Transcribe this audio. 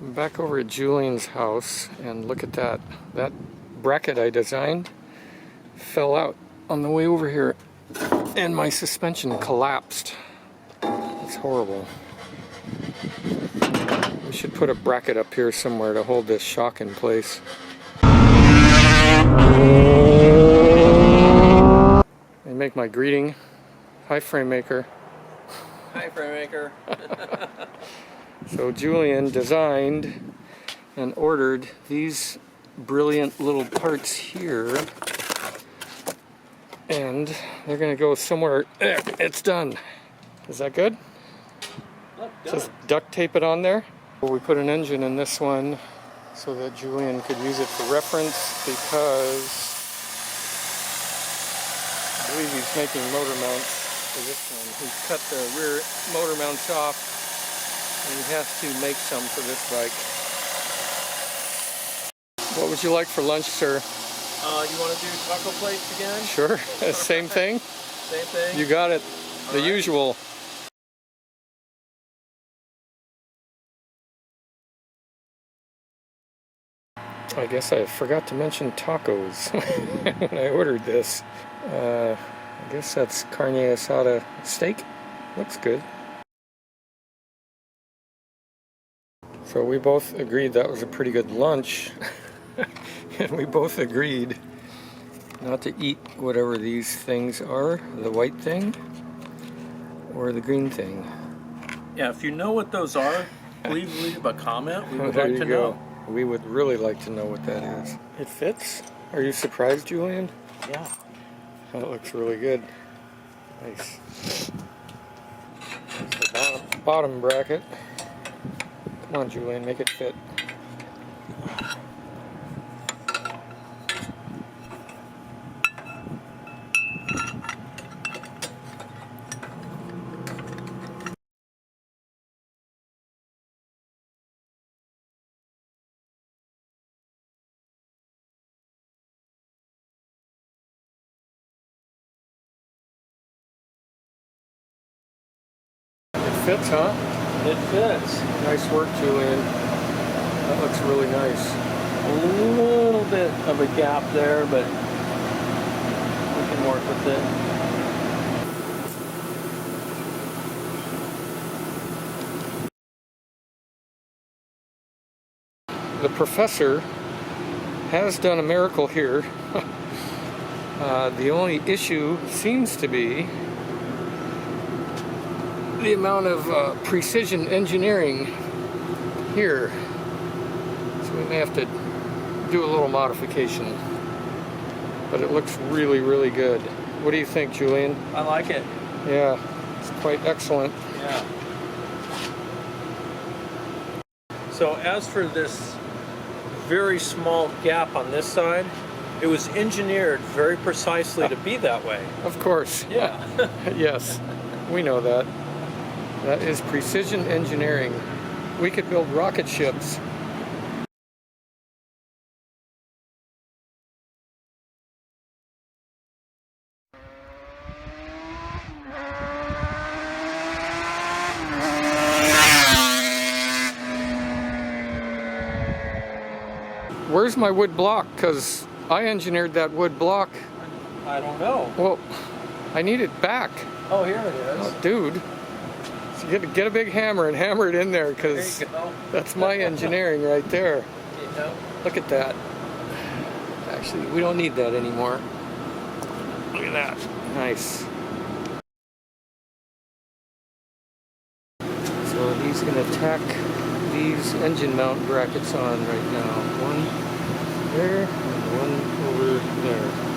I'm back over at Julian's house, and look at that. That bracket I designed fell out on the way over here, and my suspension collapsed. It's horrible. We should put a bracket up here somewhere to hold this shock in place. And make my greeting. Hi, frame maker. Hi, frame maker. So Julian designed and ordered these brilliant little parts here, and they're going to go somewhere. There, it's done. Is that good? Just duct tape it on there. We put an engine in this one so that Julian could use it for reference, because I believe he's making motor mounts for this one. He's cut the rear motor mounts off, and he has to make some for this bike. What would you like for lunch, sir? You want to do taco plates again? Sure. Same thing? Same thing? You got it. The usual. I guess I forgot to mention tacos when I ordered this. I guess that's carne asada steak. Looks good. So we both agreed that was a pretty good lunch. And we both agreed not to eat whatever these things are, the white thing or the green thing. Yeah, if you know what those are, please leave a comment. We would There like you to go. know. We would really like to know what that is. It fits? Are you surprised, Julian? Yeah. That looks really good. Nice. That's the bottom bracket. Come on, Julian, make it fit. Fits, huh? It fits. Nice work, Julian. That looks really nice. A little bit of a gap there, but we can work with it. The professor has done a miracle here. The only issue seems to be the amount of precision engineering here. So we may have to do a little modification. But it looks really, really good. What do you think, Julian? I like it. Yeah, it's quite excellent. Yeah. So as for this very small gap on this side, it was engineered very precisely to be that way. Of course. Yeah. Yes, we know that. That is precision engineering. We could build rocket ships. Where's my wood block? Because I engineered that wood block. I don't know. Well, I need it back. Oh, here it is. Oh, dude. So get a big hammer and hammer it in there, because There you go. that's my engineering right there. Yeah. Look at that. Actually, we don't need that anymore. Look at that. Nice. So he's going to tack these engine mount brackets on right now. One there and one over there.